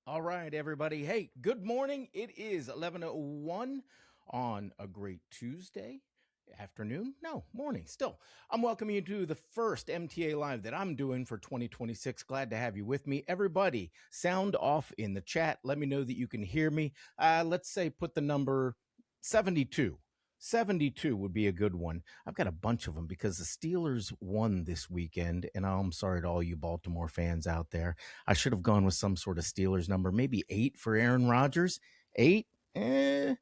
All right, everybody. Hey, good morning. It is 11:01 on a great Tuesday afternoon. No, morning still. I'm welcoming you to the first MTA Live that I'm doing for 2026. Glad to have you with me. Everybody, sound off in the chat. Let me know that you can hear me. Let's say put the number 72. 72 would be a good one. I've got a bunch of them because the Steelers won this weekend, and I'm sorry to all you Baltimore fans out there. I should have gone with some sort of Steelers number, maybe 8 for Aaron Rodgers. 8? 8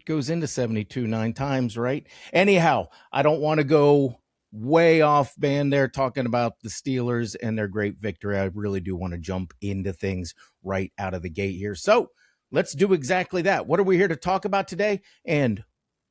goes into 72 9 times, right? Anyhow, I don't want to go way off band there talking about the Steelers and their great victory. I really do want to jump into things right out of the gate here. So let's do exactly that. What are we here to talk about today? And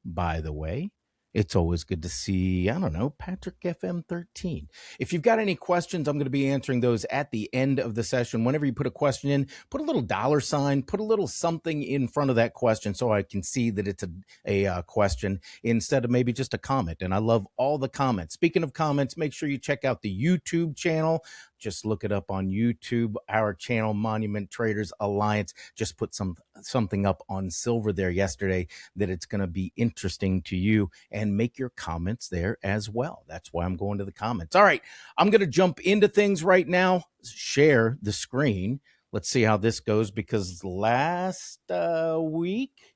by the way, it's always good to see, I don't know, Patrick FM13. If you've got any questions, I'm going to be answering those at the end of the session. Whenever you put a question in, put a little $sign, put a little something in front of that question so I can see that it's a question instead of maybe just a comment. And I love all the comments. Speaking of comments, make sure you check out the YouTube channel. Just look it up on YouTube, our channel, Monument Traders Alliance. Just put something up on Silver there yesterday that it's going to be interesting to you, and make your comments there as well. That's why I'm going to the comments. All right, I'm going to jump into things right now, share the screen. Let's see how this goes, because last week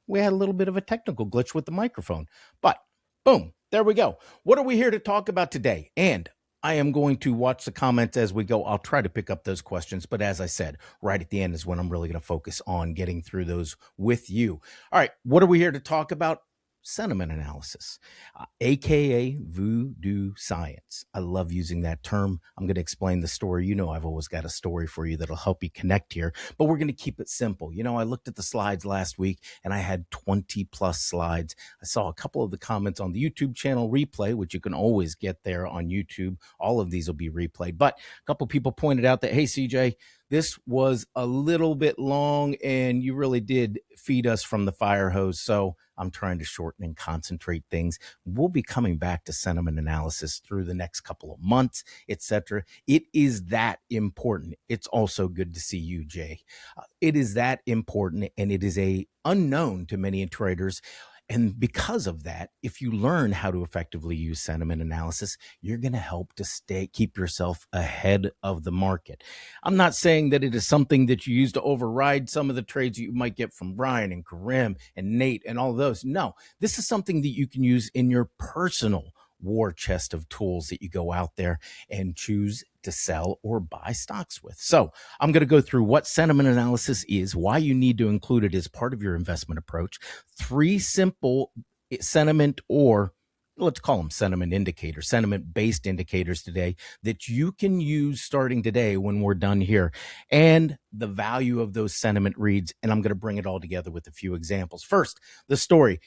we had a little bit of a technical glitch with the microphone, but boom, there we go. What are we here to talk about today? And I am going to watch the comments as we go. I'll try to pick up those questions, but as I said, right at the end is when I'm really going to focus on getting through those with you. All right, what are we here to talk about? Sentiment analysis, aka voodoo science. I love using that term. I'm going to explain the story. You know, I've always got a story for you that'll help you connect here, but we're going to keep it simple. You know, I looked at the slides last week and I had 20 plus slides. I saw a couple of the comments on the YouTube channel replay, which you can always get there on YouTube. All of these will be replayed, but a couple people pointed out that, hey, CJ, this was a little bit long and you really did feed us from the fire hose. So I'm trying to shorten and concentrate things. We'll be coming back to sentiment analysis through the next couple of months, etc. It is that important. It's also good to see you, Jay. It is that important, and it is a unknown to many traders. And because of that, if you learn how to effectively use sentiment analysis, you're going to help to keep yourself ahead of the market. I'm not saying that it is something that you use to override some of the trades you might get from Brian and Karim and Nate and all those. No, this is something that you can use in your personal war chest of tools that you go out there and choose to sell or buy stocks with. So I'm going to go through what sentiment analysis is, why you need to include it as part of your investment approach, 3 simple sentiment, or let's call them sentiment indicators, sentiment-based indicators today that you can use starting today when we're done here, and the value of those sentiment reads. And I'm going to bring it all together with a few examples. First, the story.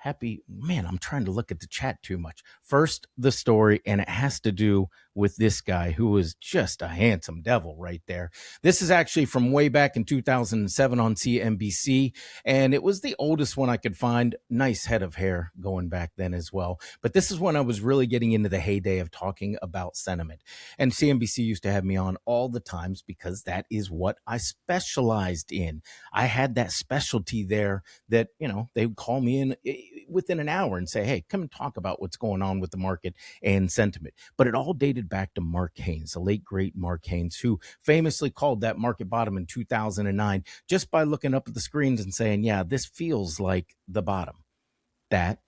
I'm trying to look at the chat too much. First, the story, and it has to do with this guy who was just a handsome devil right there. This is actually from way back in 2007 on CNBC, and it was the oldest one I could find. Nice head of hair going back then as well. But this is when I was really getting into the heyday of talking about sentiment. And CNBC used to have me on all the times because that is what I specialized in. I had that specialty there that, you know, they would call me in within an hour and say, hey, come and talk about what's going on with the market and sentiment. But it all dated back to Mark Haines, the late, great Mark Haines, who famously called that market bottom in 2009 just by looking up at the screens and saying, yeah, this feels like the bottom. That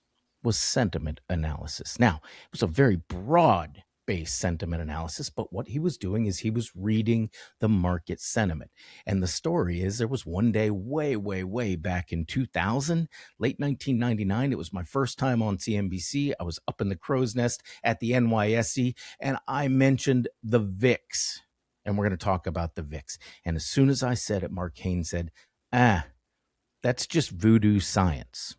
was sentiment analysis. Now, it was a very broad based sentiment analysis, but what he was doing is he was reading the market sentiment. And the story is there was one day way back in 2000, late 1999. It was my first time on CNBC. I was up in the crow's nest at the NYSE, and I mentioned the VIX, and we're going to talk about the VIX. And as soon as I said it, Mark Haines said, that's just voodoo science.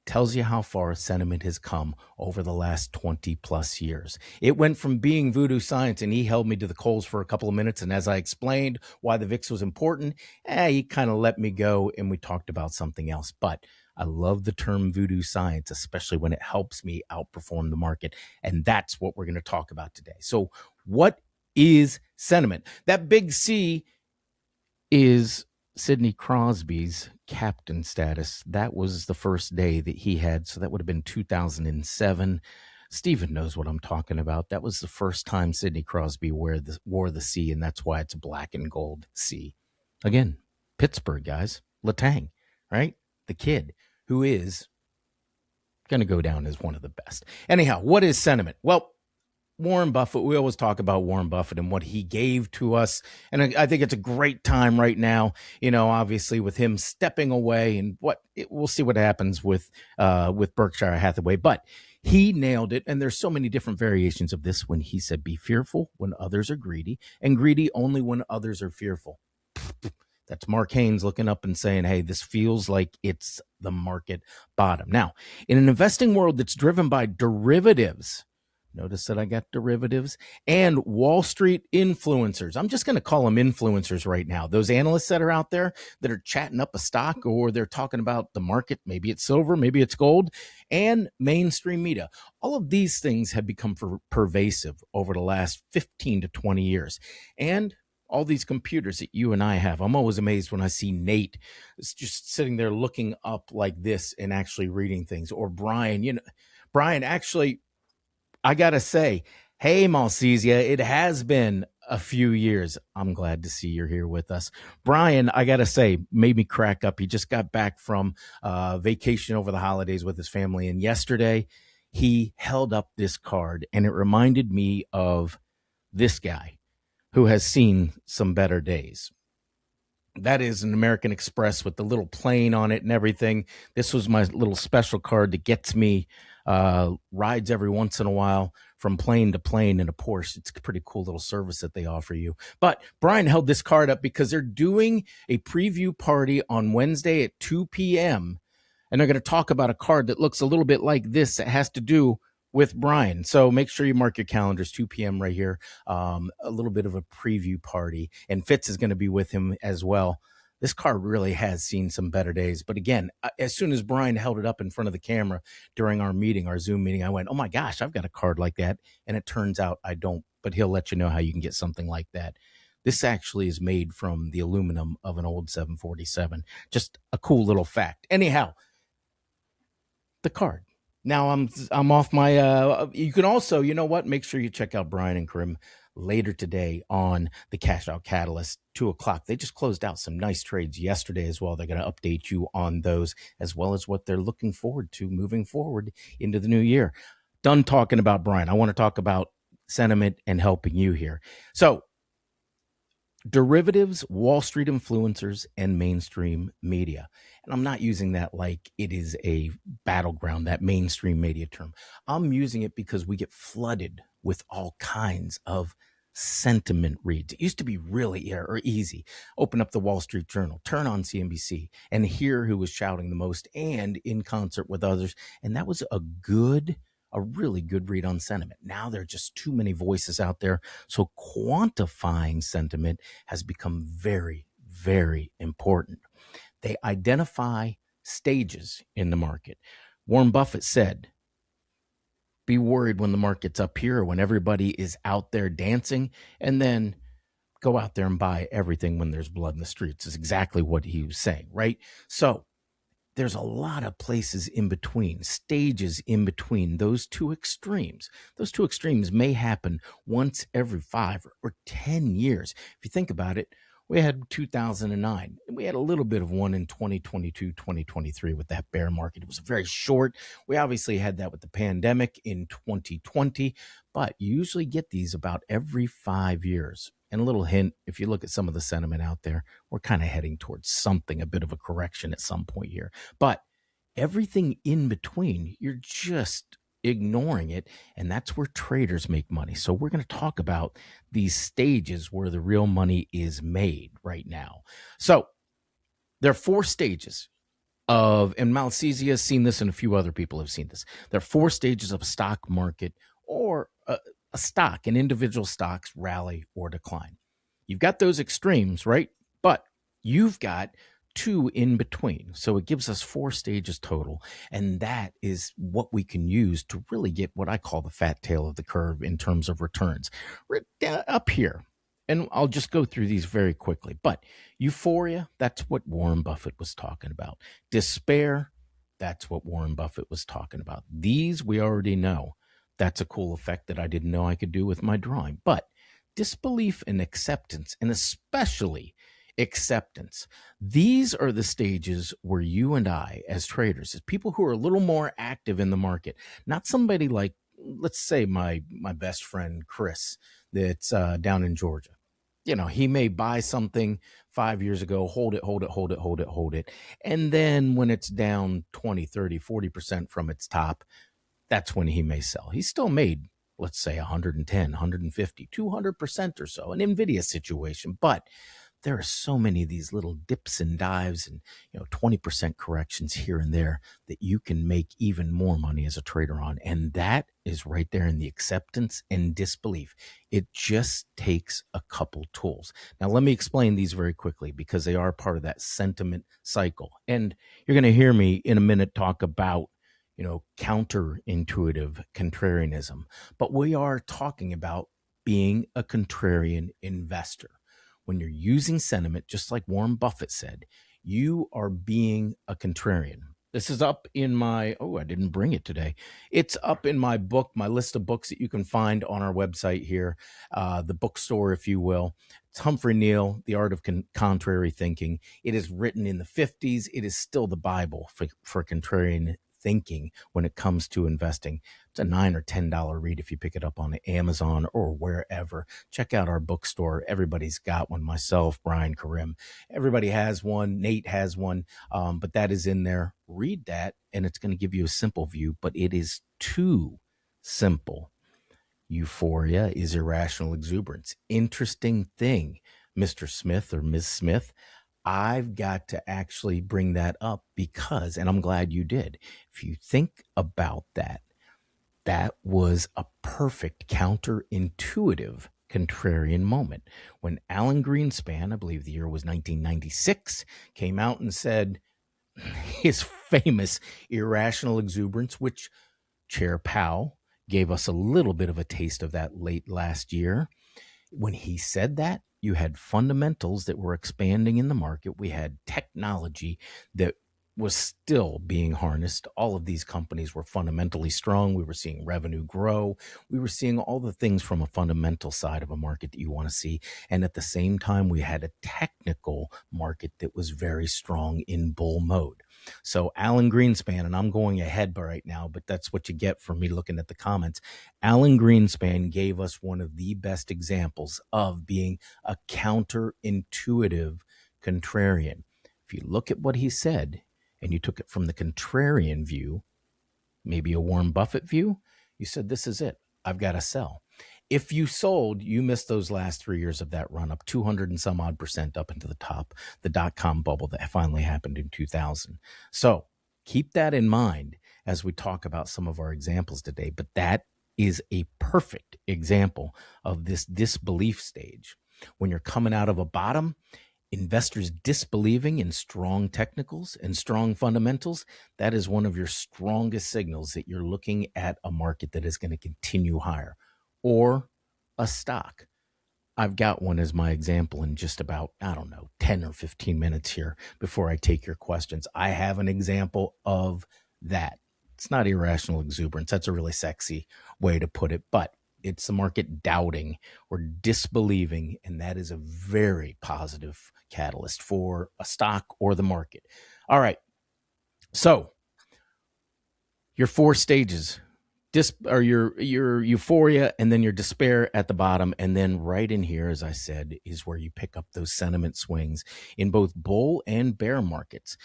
Tells you how far sentiment has come over the last 20 plus years. It went from being voodoo science, and he held me to the coals for a couple of minutes. And as I explained why the VIX was important, he kind of let me go, and we talked about something else. But I love the term voodoo science, especially when it helps me outperform the market. And that's what we're going to talk about today. So what is sentiment. That big C is Sidney Crosby's captain status. That was the first day that he had, so that would have been 2007. Stephen knows what I'm talking about. That was the first time Sidney Crosby wore the C, and that's why it's black and gold C. Again, Pittsburgh, guys. Letang, right? The kid who is going to go down as one of the best. Anyhow, what is sentiment? Well, Warren Buffett, we always talk about Warren Buffett and what he gave to us. And I think it's a great time right now, obviously with him stepping away and we'll see what happens with Berkshire Hathaway. But he nailed it. And there's so many different variations of this when he said, be fearful when others are greedy and greedy only when others are fearful. That's Mark Haines looking up and saying, hey, this feels like it's the market bottom. Now, in an investing world that's driven by derivatives, notice that I got derivatives and Wall Street influencers. I'm just going to call them influencers right now. Those analysts that are out there that are chatting up a stock or they're talking about the market. Maybe it's silver, maybe it's gold, and mainstream media. All of these things have become pervasive over the last 15 to 20 years. And all these computers that you and I have, I'm always amazed when I see Nate just sitting there looking up like this and actually reading things. Or Brian, Brian actually, I got to say, hey, Malcesia, it has been a few years. I'm glad to see you're here with us. Brian, I got to say, made me crack up. He just got back from vacation over the holidays with his family. And yesterday, he held up this card, and it reminded me of this guy who has seen some better days. That is an American Express with the little plane on it and everything. This was my little special card that gets me rides every once in a while from plane to plane in a Porsche. It's a pretty cool little service that they offer you. But Brian held this card up because they're doing a preview party on Wednesday at 2 p.m. And they're going to talk about a card that looks a little bit like this that has to do with Brian. So make sure you mark your calendars, 2 p.m. right here. A little bit of a preview party. And Fitz is going to be with him as well. This card really has seen some better days. But again, as soon as Brian held it up in front of the camera during our meeting, our Zoom meeting, I went, oh my gosh, I've got a card like that. And it turns out I don't, but he'll let you know how you can get something like that. This actually is made from the aluminum of an old 747. Just a cool little fact. Anyhow, the card. Now I'm off my, you can also, you know what? Make sure you check out Brian and Karim later today on the Cash Out Catalyst, 2:00. They just closed out some nice trades yesterday as well. They're going to update you on those as well as what they're looking forward to moving forward into the new year. Done talking about Brian. I want to talk about sentiment and helping you here. So derivatives, Wall Street influencers, and mainstream media. And I'm not using that like it is a battleground, that mainstream media term. I'm using it because we get flooded with all kinds of sentiment reads. It used to be really easy. Open up the Wall Street Journal, turn on CNBC, and hear who was shouting the most and in concert with others. And that was a really good read on sentiment. Now there are just too many voices out there. So quantifying sentiment has become very, very important. They identify stages in the market. Warren Buffett said, be worried when the market's up here, when everybody is out there dancing, and then go out there and buy everything when there's blood in the streets is exactly what he was saying, right? So there's a lot of places in between, stages in between those two extremes. Those two extremes may happen once every 5 or 10 years. If you think about it, we had 2009. We had a little bit of one in 2022, 2023 with that bear market. It was very short. We obviously had that with the pandemic in 2020, but you usually get these about every 5 years. And a little hint, if you look at some of the sentiment out there, we're kind of heading towards something, a bit of a correction at some point here. But everything in between, you're just ignoring it. And that's where traders make money. So we're going to talk about these stages where the real money is made right now. So there are 4 stages of, and Malcesia has seen this and a few other people have seen this. There are 4 stages of a stock market or a stock, and individual stocks rally or decline. You've got those extremes, right? But you've got 2 in between. So it gives us 4 stages total. And that is what we can use to really get what I call the fat tail of the curve in terms of returns. Right up here. And I'll just go through these very quickly. But euphoria, that's what Warren Buffett was talking about. Despair, that's what Warren Buffett was talking about. These we already know. That's a cool effect that I didn't know I could do with my drawing. But disbelief and acceptance, and especially acceptance, these are the stages where you and I, as traders, as people who are a little more active in the market, not somebody like, let's say, my best friend Chris that's down in Georgia. You know, he may buy something 5 years ago, hold it. And then when it's down 20, 30, 40% from its top, that's when he may sell. He's still made, let's say, 110, 150, 200% or so, an NVIDIA situation. But there are so many of these little dips and dives and 20% corrections here and there that you can make even more money as a trader on. And that is right there in the acceptance and disbelief. It just takes a couple tools. Now, let me explain these very quickly because they are part of that sentiment cycle. And you're going to hear me in a minute talk about counterintuitive contrarianism. But we are talking about being a contrarian investor. When you're using sentiment, just like Warren Buffett said, you are being a contrarian. This is up in my, I didn't bring it today. It's up in my book, my list of books that you can find on our website here, the bookstore, if you will. It's Humphrey Neal, The Art of Contrary Thinking. It is written in the 50s. It is still the Bible for contrarian thinking when it comes to investing. It's a $9 or $10 read if you pick it up on Amazon or wherever. Check out our bookstore. Everybody's got one. Myself, Brian, Karim, everybody has one. Nate has one, but that is in there. Read that, and it's going to give you a simple view, but it is too simple. Euphoria is irrational exuberance. Interesting thing, Mr. Smith or Ms. Smith. I've got to actually bring that up because, and I'm glad you did. If you think about that, that was a perfect counterintuitive contrarian moment. When Alan Greenspan, I believe the year was 1996, came out and said his famous irrational exuberance, which Chair Powell gave us a little bit of a taste of that late last year. When he said that, you had fundamentals that were expanding in the market. We had technology that was still being harnessed. All of these companies were fundamentally strong. We were seeing revenue grow. We were seeing all the things from a fundamental side of a market that you want to see. And at the same time, we had a technical market that was very strong in bull mode. So Alan Greenspan, and I'm going ahead right now, but that's what you get from me looking at the comments. Alan Greenspan gave us one of the best examples of being a counterintuitive contrarian. If you look at what he said and you took it from the contrarian view, maybe a Warren Buffett view, you said, this is it. I've got to sell. If you sold, you missed those last 3 years of that run up, 200 and some odd % up into the top, the dot-com bubble that finally happened in 2000. So keep that in mind as we talk about some of our examples today. But that is a perfect example of this disbelief stage. When you're coming out of a bottom, investors disbelieving in strong technicals and strong fundamentals, that is one of your strongest signals that you're looking at a market that is going to continue higher. Or a stock. I've got one as my example in just about, 10 or 15 minutes here before I take your questions. I have an example of that. It's not irrational exuberance. That's a really sexy way to put it, but it's the market doubting or disbelieving, and that is a very positive catalyst for a stock or the market. All right. So your 4 stages. Your euphoria and then your despair at the bottom. And then right in here, as I said, is where you pick up those sentiment swings in both bull and bear markets.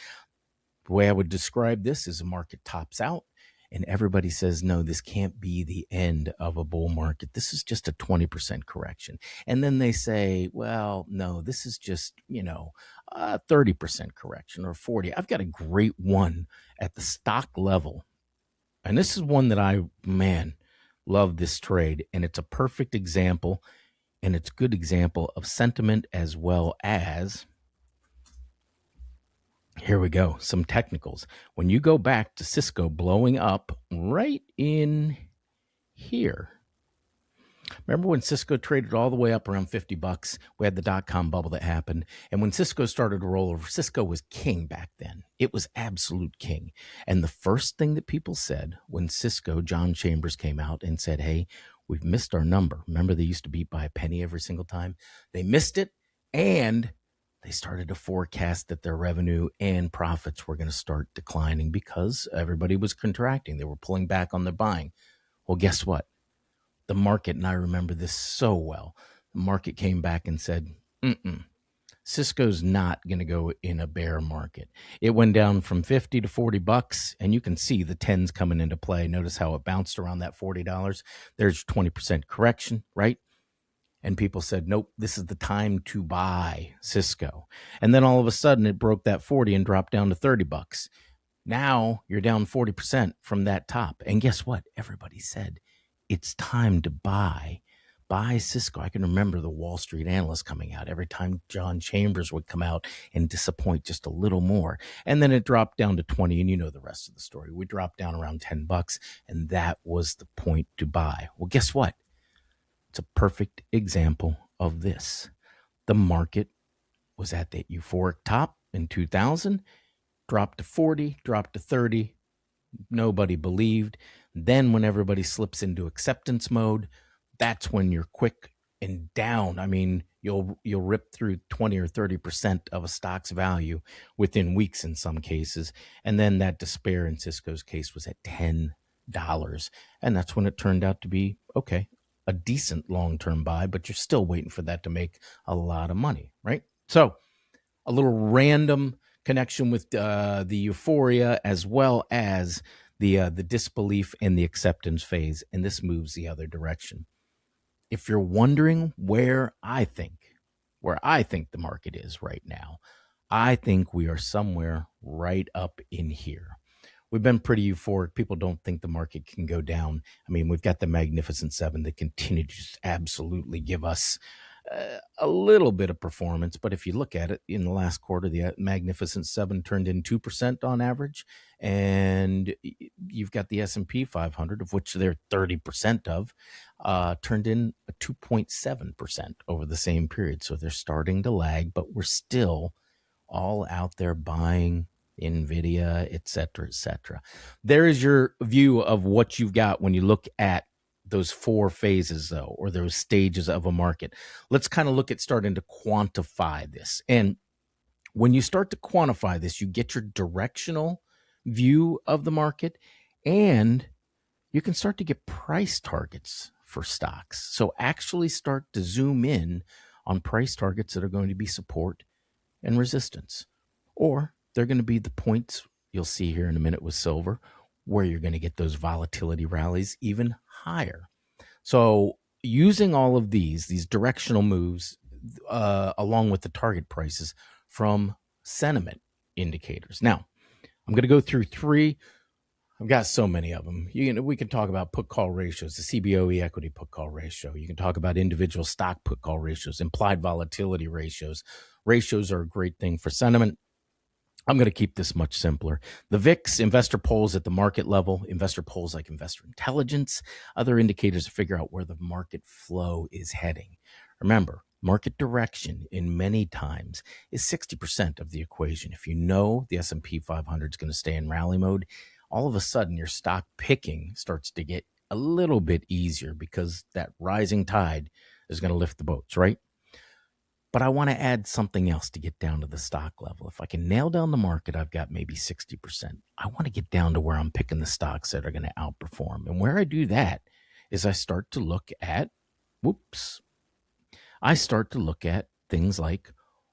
The way I would describe this is a market tops out and everybody says, no, this can't be the end of a bull market. This is just a 20% correction. And then they say, well, no, this is just, a 30% correction or 40. I've got a great one at the stock level. And this is one that I love this trade. And it's a perfect example. And it's a good example of sentiment as well as Here we go. Some technicals. When you go back to Cisco blowing up right in here. Remember when Cisco traded all the way up around $50? We had the dot-com bubble that happened. And when Cisco started to roll over, Cisco was king back then. It was absolute king. And the first thing that people said when Cisco, John Chambers came out and said, hey, we've missed our number. Remember they used to beat by a penny every single time? They missed it, and they started to forecast that their revenue and profits were going to start declining because everybody was contracting. They were pulling back on their buying. Well, guess what? The market, and I remember this so well, the market came back and said, Cisco's not going to go in a bear market. It went down from 50 to $40, and you can see the 10s coming into play. Notice how it bounced around that $40. There's 20% correction, right? And people said, nope, this is the time to buy Cisco. And then all of a sudden it broke that 40 and dropped down to $30. Now you're down 40% from that top. And guess what? Everybody said, it's time to buy Cisco. I can remember the Wall Street analysts coming out every time John Chambers would come out and disappoint just a little more. And then it dropped down to 20, and you know the rest of the story. We dropped down around $10, and that was the point to buy. Well, guess what? It's a perfect example of this. The market was at that euphoric top in 2000, dropped to 40, dropped to 30. Nobody believed. Then when everybody slips into acceptance mode, that's when you're quick and down. I mean, you'll rip through 20 or 30% of a stock's value within weeks in some cases. And then that despair in Cisco's case was at $10. And that's when it turned out to be, okay, a decent long-term buy, but you're still waiting for that to make a lot of money, right? So a little random connection with the euphoria as well as the disbelief and the acceptance phase, and this moves the other direction. If you're wondering where I think the market is right now, I think we are somewhere right up in here. We've been pretty euphoric. People don't think the market can go down. I mean, we've got the Magnificent Seven that continue to just absolutely give us a little bit of performance. But if you look at it in the last quarter, the Magnificent Seven turned in 2% on average. And you've got the S&P 500, of which they're 30% of, turned in a 2.7% over the same period. So they're starting to lag, but we're still all out there buying NVIDIA, et cetera, et cetera. There is your view of what you've got when you look at those four phases, though, or those stages of a market. Let's kind of look at starting to quantify this. And when you start to quantify this, you get your directional view of the market, and you can start to get price targets for stocks. So actually start to zoom in on price targets that are going to be support and resistance, or they're going to be the points you'll see here in a minute with silver, where you're going to get those volatility rallies even higher. So using all of these directional moves, along with the target prices from sentiment indicators. Now, I'm going to go through three. I've got so many of them. We can talk about put-call ratios, the CBOE equity put-call ratio. You can talk about individual stock put-call ratios, implied volatility ratios. Ratios are a great thing for sentiment. I'm going to keep this much simpler. The VIX, investor polls at the market level, investor polls like investor intelligence, other indicators to figure out where the market flow is heading. Remember, market direction in many times is 60% of the equation. If you know the S&P 500 is going to stay in rally mode, all of a sudden your stock picking starts to get a little bit easier because that rising tide is going to lift the boats, right? But I want to add something else to get down to the stock level. If I can nail down the market, I've got maybe 60%. I want to get down to where I'm picking the stocks that are going to outperform. And where I do that is I start to look at things like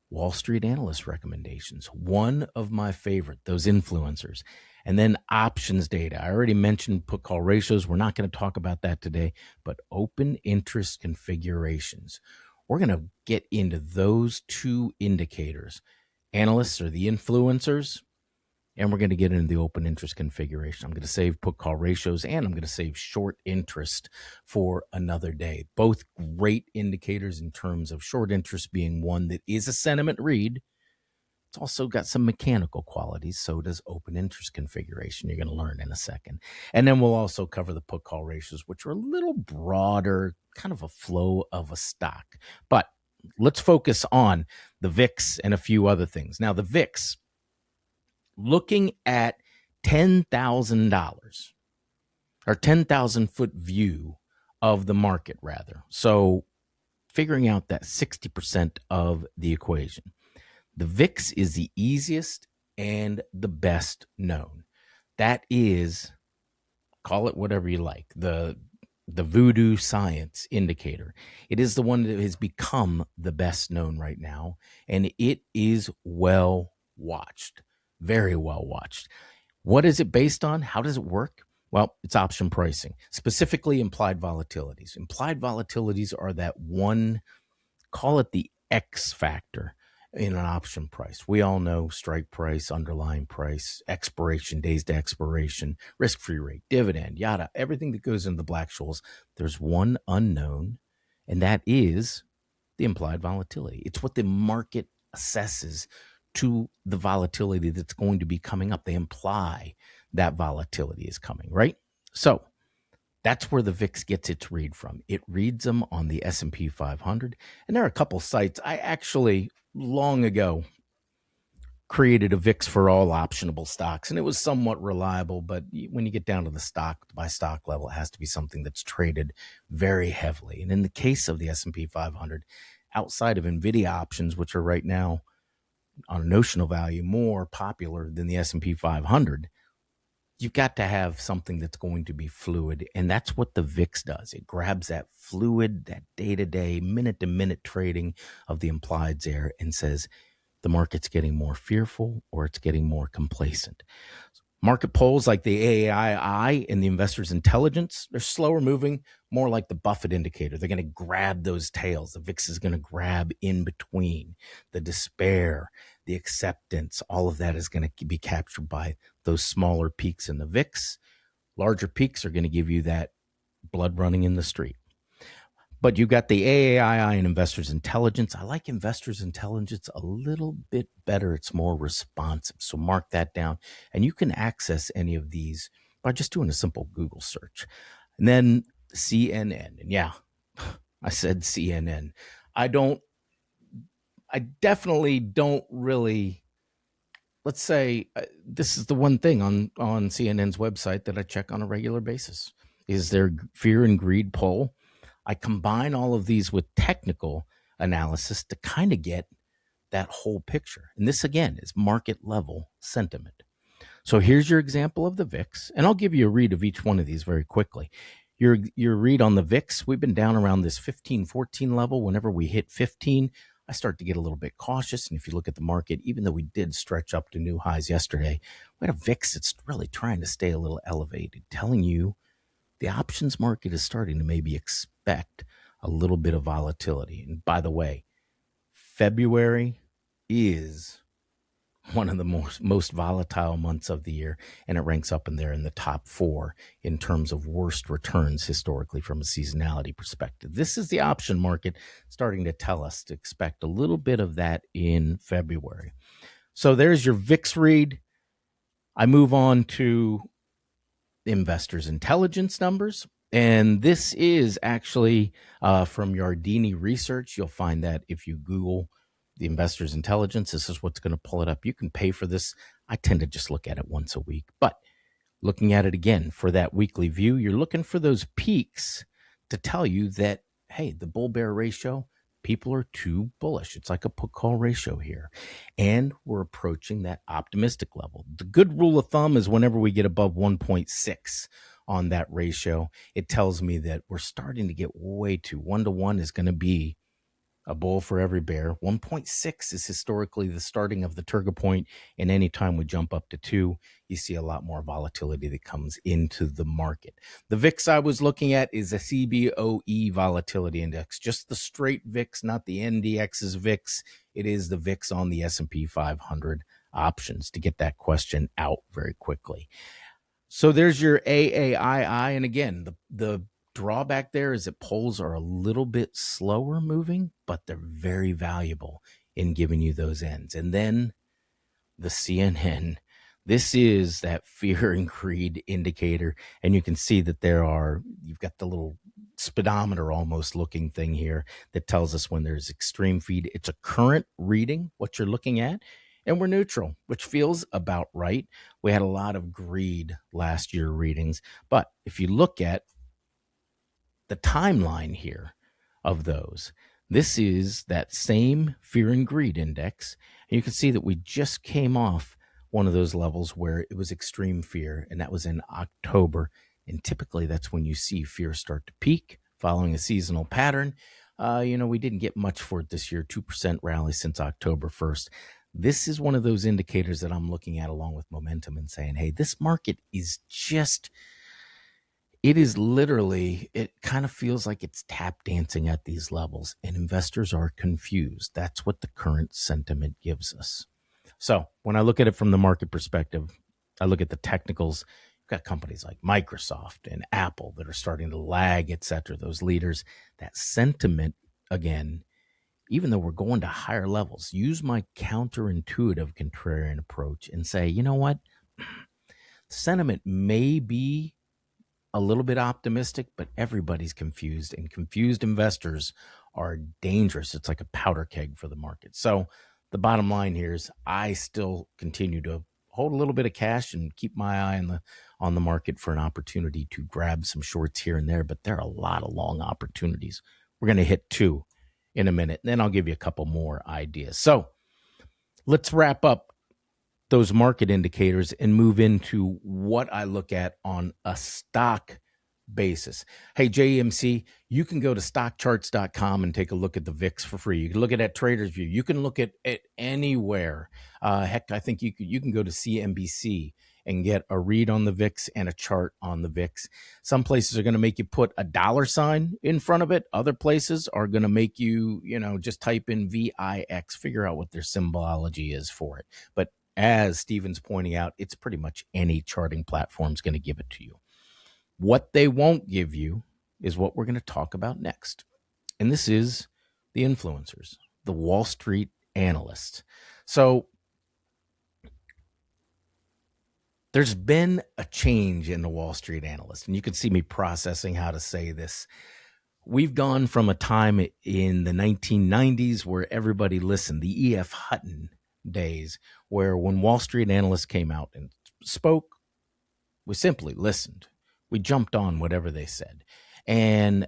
Wall Street analyst recommendations. One of my favorite, those influencers. And then options data. I already mentioned put call ratios. We're not going to talk about that today, but open interest configurations. We're going to get into those two indicators. Analysts are the influencers, and we're going to get into the open interest configuration. I'm going to save put call ratios, and I'm going to save short interest for another day. Both great indicators in terms of short interest being one that is a sentiment read, It's also got some mechanical qualities. So does open interest configuration. You're going to learn in a second. And then we'll also cover the put call ratios, which are a little broader, kind of a flow of a stock. But let's focus on the VIX and a few other things. Now, the VIX, looking at $10,000 or 10,000 foot view of the market, rather. So figuring out that 60% of the equation. The VIX is the easiest and the best known. That is, call it whatever you like, the Voodoo science indicator. It is the one that has become the best known right now, and it is well watched, very well watched. What is it based on? How does it work? Well, it's option pricing, specifically implied volatilities. Implied volatilities are that one, call it the X factor in an option price. We all know strike price, underlying price, expiration, days to expiration, risk-free rate, dividend, yada, everything that goes into the Black-Scholes. There's one unknown, and that is the implied volatility. It's what the market assesses to the volatility that's going to be coming up. They imply that volatility is coming, right? So that's where the VIX gets its read from. It reads them on the S&P 500. And there are a couple sites. I actually, long ago, created a VIX for all optionable stocks, and it was somewhat reliable. But when you get down to the stock by stock level, it has to be something that's traded very heavily. And in the case of the S&P 500, outside of NVIDIA options, which are right now on a notional value more popular than the S&P 500, you've got to have something that's going to be fluid, and that's what the VIX does. It grabs that fluid, that day-to-day, minute-to-minute trading of the implieds there and says the market's getting more fearful or it's getting more complacent. Market polls like the AAII and the Investors Intelligence, they're slower moving, more like the Buffett indicator. They're going to grab those tails. The VIX is going to grab in between. The despair, the acceptance, all of that is going to be captured by those smaller peaks in the VIX. Larger peaks are going to give you that blood running in the street. But you got the AAII and Investors Intelligence. I like Investors Intelligence a little bit better. It's more responsive. So mark that down. And you can access any of these by just doing a simple Google search. And then CNN. And yeah, I said CNN. I definitely don't really, let's say, this is the one thing on CNN's website that I check on a regular basis, is their fear and greed poll. I combine all of these with technical analysis to kind of get that whole picture. And this, again, is market level sentiment. So here's your example of the VIX, and I'll give you a read of each one of these very quickly. Your read on the VIX, we've been down around this 15, 14 level. Whenever we hit 15, I start to get a little bit cautious. And if you look at the market, even though we did stretch up to new highs yesterday, we had a VIX that's really trying to stay a little elevated, telling you the options market is starting to maybe expect a little bit of volatility. And by the way, February is one of the most volatile months of the year, and it ranks up in there in the top 4 in terms of worst returns historically from a seasonality perspective. This is the option market starting to tell us to expect a little bit of that in February. So there's your VIX read. I move on to Investors Intelligence numbers. And this is actually from Yardini Research. You'll find that if you Google the Investors Intelligence, this is what's going to pull it up. You can pay for this. I tend to just look at it once a week. But looking at it again for that weekly view, you're looking for those peaks to tell you that, hey, the bull-bear ratio, people are too bullish. It's like a put-call ratio here. And we're approaching that optimistic level. The good rule of thumb is whenever we get above 1.6 on that ratio, it tells me that we're starting to get way too. 1-to-1 is going to be a bull for every bear. 1.6 is historically the starting of the turbo point. And anytime we jump up to 2, you see a lot more volatility that comes into the market. The VIX I was looking at is a CBOE volatility index, just the straight VIX, not the NDX's VIX. It is the VIX on the S&P 500 options, to get that question out very quickly. So there's your AAII. And again, the drawback there is that polls are a little bit slower moving, but they're very valuable in giving you those ends. And then the CNN. This is that fear and greed indicator. And you can see that you've got the little speedometer almost looking thing here that tells us when there's extreme feed. It's a current reading, what you're looking at, and we're neutral, which feels about right. We had a lot of greed last year readings, but if you look at the timeline here of those, this is that same fear and greed index. And you can see that we just came off one of those levels where it was extreme fear, and that was in October. And typically that's when you see fear start to peak following a seasonal pattern. We didn't get much for it this year, 2% rally since October 1st. This is one of those indicators that I'm looking at along with momentum and saying, hey, this market is it kind of feels like it's tap dancing at these levels, and investors are confused. That's what the current sentiment gives us. So when I look at it from the market perspective, I look at the technicals. You've got companies like Microsoft and Apple that are starting to lag, et cetera, those leaders. That sentiment, again, even though we're going to higher levels, use my counterintuitive contrarian approach and say, you know what? Sentiment may be a little bit optimistic, but everybody's confused, and confused investors are dangerous. It's like a powder keg for the market. So the bottom line here is I still continue to hold a little bit of cash and keep my eye on the market for an opportunity to grab some shorts here and there, but there are a lot of long opportunities. We're going to hit 2 in a minute, and then I'll give you a couple more ideas. So let's wrap up those market indicators and move into what I look at on a stock basis. Hey, JMC, you can go to stockcharts.com and take a look at the VIX for free. You can look at that Trader's View. You can look at it anywhere. Heck, I think you can go to CNBC and get a read on the VIX and a chart on the VIX. Some places are going to make you put a $ in front of it. Other places are going to make you, just type in VIX, figure out what their symbology is for it. But as Steven's pointing out, it's pretty much any charting platform is going to give it to you. What they won't give you is what we're going to talk about next. And this is the influencers, the Wall Street analysts. So there's been a change in the Wall Street analyst, and you can see me processing how to say this. We've gone from a time in the 1990s where everybody listened, the E.F. Hutton days, where when Wall Street analysts came out and spoke, we simply listened. We jumped on whatever they said. And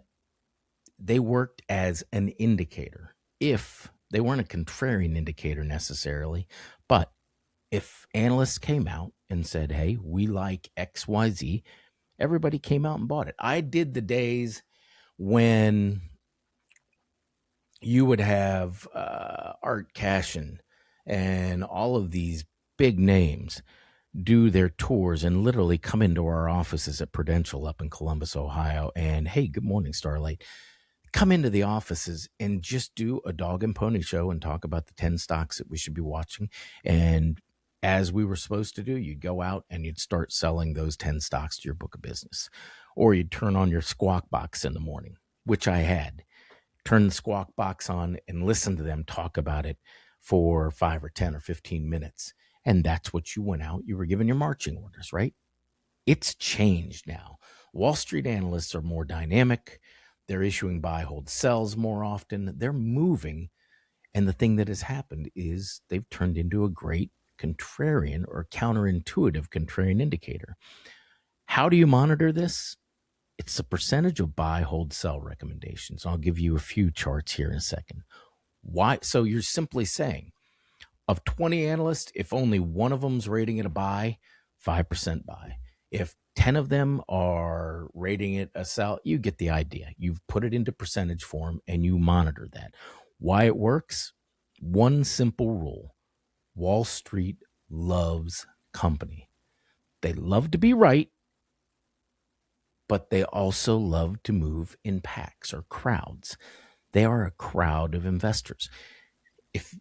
they worked as an indicator. If they weren't a contrarian indicator necessarily, but if analysts came out and said, hey, we like XYZ, everybody came out and bought it. I did the days when you would have Art Cashin and all of these big names do their tours and literally come into our offices at Prudential up in Columbus, Ohio. And hey, good morning, Starlight. Come into the offices and just do a dog and pony show and talk about the 10 stocks that we should be watching. And as we were supposed to do, you'd go out and you'd start selling those 10 stocks to your book of business. Or you'd turn on your Squawk Box in the morning, which I had. Turn the Squawk Box on and listen to them talk about it for 5 or 10 or 15 minutes. And that's what you went out. You were given your marching orders, right? It's changed now. Wall Street analysts are more dynamic. They're issuing buy, hold, sells more often. They're moving. And the thing that has happened is they've turned into a great contrarian or counterintuitive contrarian indicator. How do you monitor this? It's the percentage of buy, hold, sell recommendations. I'll give you a few charts here in a second. Why? So you're simply saying, of 20 analysts, if only one of them's rating it a buy, 5% buy. If 10 of them are rating it a sell, you get the idea. You've put it into percentage form and you monitor that. Why it works? One simple rule. Wall Street loves company. They love to be right, but they also love to move in packs or crowds. They are a crowd of investors. If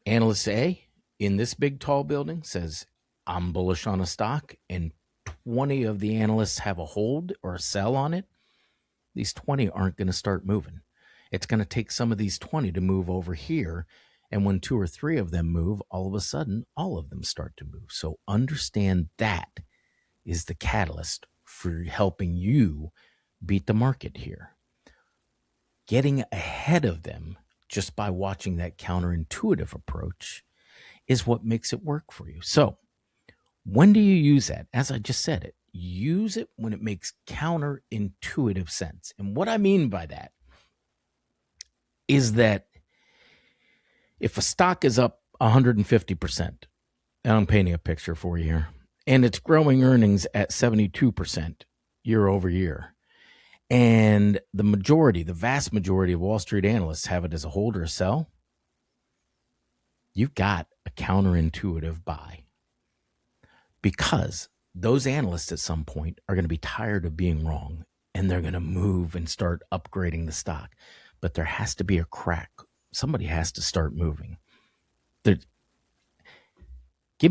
Analyst A in this big tall building says, I'm bullish on a stock, and 20 of the analysts have a hold or a sell on it, these 20 aren't going to start moving. It's going to take some of these 20 to move over here And when 2 or 3 of them move, all of a sudden, all of them start to move. So understand that is the catalyst for helping you beat the market here. Getting ahead of them just by watching that counterintuitive approach is what makes it work for you. So when do you use that? As I just said it, use it when it makes counterintuitive sense. And what I mean by that is that if a stock is up 150%, and I'm painting a picture for you here, and it's growing earnings at 72% year over year, and the vast majority of Wall Street analysts have it as a hold or a sell, you've got a counterintuitive buy. Because those analysts at some point are going to be tired of being wrong, and they're going to move and start upgrading the stock. But there has to be a crack. Somebody has to start moving. Give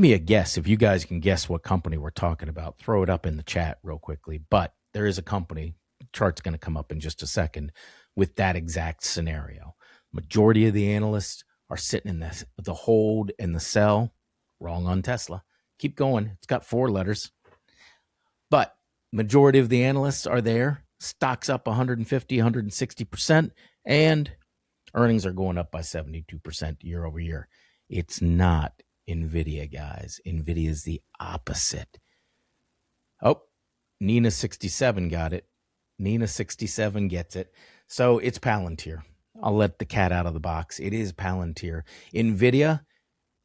me a guess. If you guys can guess what company we're talking about, throw it up in the chat real quickly. But there is a company, chart's going to come up in just a second, with that exact scenario. Majority of the analysts are sitting in the hold and the sell. Wrong on Tesla. Keep going. It's got 4 letters. But majority of the analysts are there. Stock's up 150, 160%, and earnings are going up by 72% year over year. It's not NVIDIA, guys. NVIDIA is the opposite. Oh, Nina67 got it. Nina67 gets it. So it's Palantir. I'll let the cat out of the box. It is Palantir. NVIDIA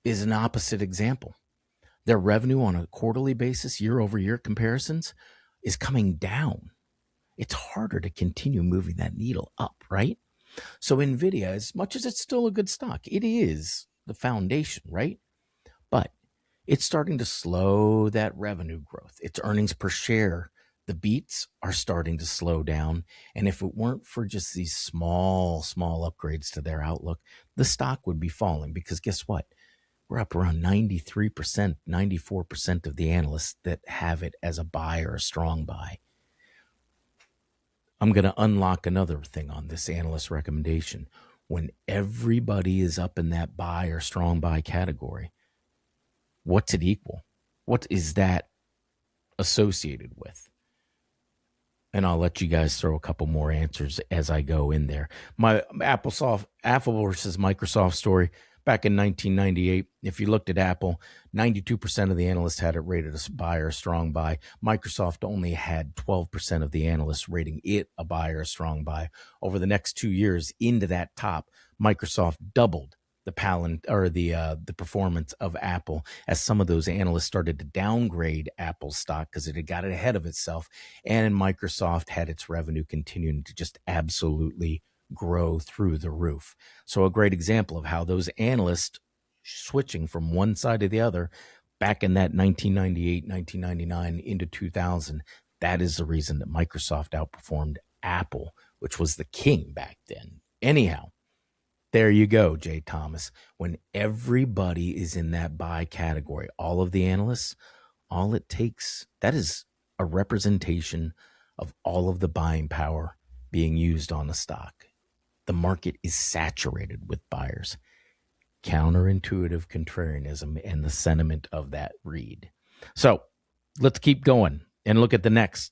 is an opposite example. Their revenue on a quarterly basis, year over year comparisons, is coming down. It's harder to continue moving that needle up, right? So NVIDIA, as much as it's still a good stock, it is the foundation, right? But it's starting to slow that revenue growth. Its earnings per share, the beats are starting to slow down. And if it weren't for just these small upgrades to their outlook, the stock would be falling, because guess what? We're up around 93%, 94% of the analysts that have it as a buy or a strong buy. I'm going to unlock another thing on this analyst recommendation. When everybody is up in that buy or strong buy category, what's it equal? What is that associated with? And I'll let you guys throw a couple more answers as I go in there. My Apple versus Microsoft story. Back in 1998, if you looked at Apple, 92% of the analysts had it rated a buy or a strong buy. Microsoft only had 12% of the analysts rating it a buy or a strong buy. Over the next 2 years, into that top, Microsoft doubled the performance of Apple, as some of those analysts started to downgrade Apple's stock because it had got ahead of itself, and Microsoft had its revenue continuing to just absolutely grow through the roof. So a great example of how those analysts switching from one side to the other back in that 1998, 1999 into 2000, that is the reason that Microsoft outperformed Apple, which was the king back then. Anyhow, there you go, Jay Thomas. When everybody is in that buy category, all of the analysts, all it takes, that is a representation of all of the buying power being used on the stock. The market is saturated with buyers. Counterintuitive contrarianism and the sentiment of that read. So let's keep going and look at the next.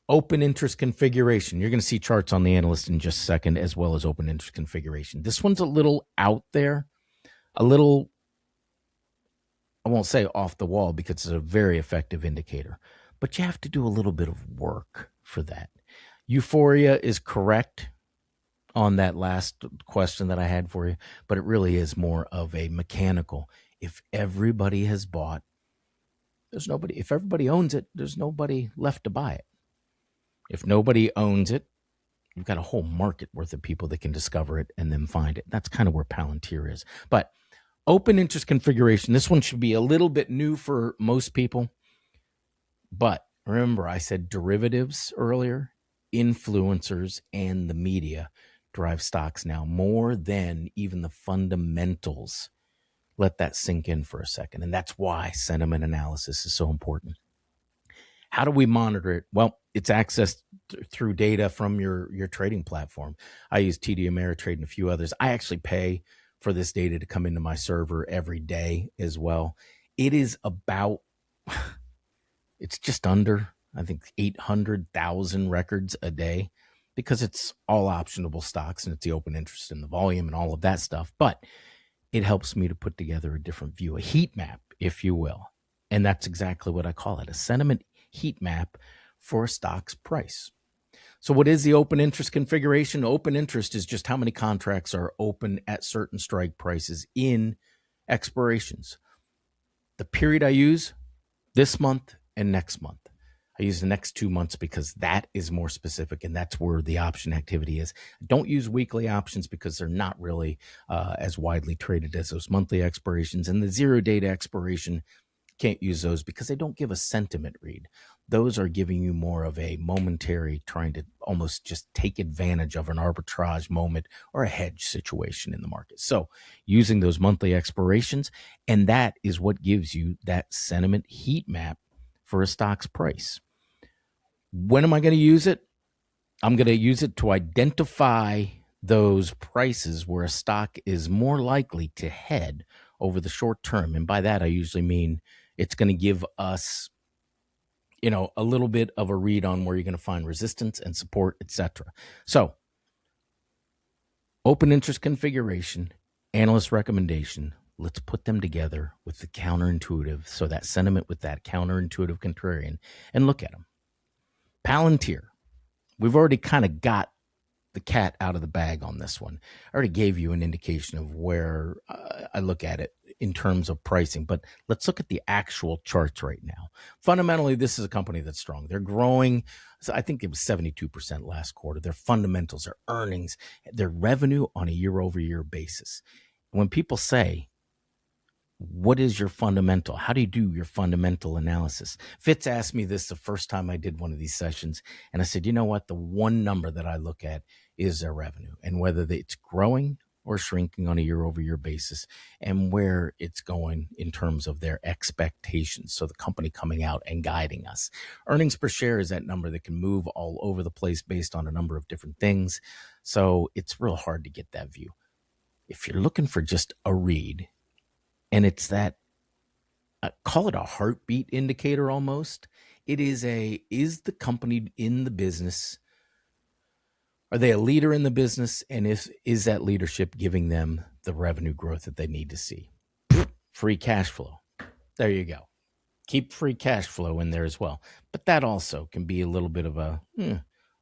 Open interest configuration. You're going to see charts on the analyst in just a second, as well as open interest configuration. This one's a little out there, a little, I won't say off the wall, because it's a very effective indicator, but you have to do a little bit of work for that. Euphoria is correct on that last question that I had for you, but it really is more of a mechanical. If everybody has bought, there's nobody. If everybody owns it, there's nobody left to buy it. If nobody owns it, you've got a whole market worth of people that can discover it and then find it. That's kind of where Palantir is. But open interest configuration, this one should be a little bit new for most people. But remember, I said derivatives earlier, influencers, and the media drive stocks now more than even the fundamentals. Let that sink in for a second. And that's why sentiment analysis is so important. How do we monitor it? Well, it's accessed through data from your trading platform. I use TD Ameritrade and a few others. I actually pay for this data to come into my server every day as well. It is about, it's just under, I think, 800,000 records a day, because it's all optionable stocks and it's the open interest and the volume and all of that stuff. But it helps me to put together a different view, a heat map, if you will. And that's exactly what I call it, a sentiment heat map for a stock's price. So what is the open interest configuration? Open interest is just how many contracts are open at certain strike prices in expirations. The period I use, this month and next month. I use the next 2 months because that is more specific, and that's where the option activity is. Don't use weekly options because they're not really as widely traded as those monthly expirations. And the 0 date expiration, can't use those because they don't give a sentiment read. Those are giving you more of a momentary, trying to almost just take advantage of an arbitrage moment or a hedge situation in the market. So using those monthly expirations, and that is what gives you that sentiment heat map for a stock's price. When am I going to use it? I'm going to use it to identify those prices where a stock is more likely to head over the short term. And by that, I usually mean it's going to give us, a little bit of a read on where you're going to find resistance and support, etc. So open interest configuration, analyst recommendation, let's put them together with the counterintuitive. So that sentiment with that counterintuitive contrarian, and look at them. Palantir, we've already kind of got the cat out of the bag on this one. I already gave you an indication of where I look at it in terms of pricing, but let's look at the actual charts right now. Fundamentally, this is a company that's strong. They're growing. So I think it was 72% last quarter. Their fundamentals, their earnings, their revenue on a year-over-year basis. When people say, what is your fundamental? How do you do your fundamental analysis? Fitz asked me this the first time I did one of these sessions, and I said, you know what? The one number that I look at is their revenue, and whether it's growing or shrinking on a year-over-year basis, and where it's going in terms of their expectations. So the company coming out and guiding us. Earnings per share is that number that can move all over the place based on a number of different things. So it's real hard to get that view. If you're looking for just a read, and it's that, call it a heartbeat indicator almost. It is is the company in the business? Are they a leader in the business? And is that leadership giving them the revenue growth that they need to see? Free cash flow. There you go. Keep free cash flow in there as well. But that also can be a little bit of a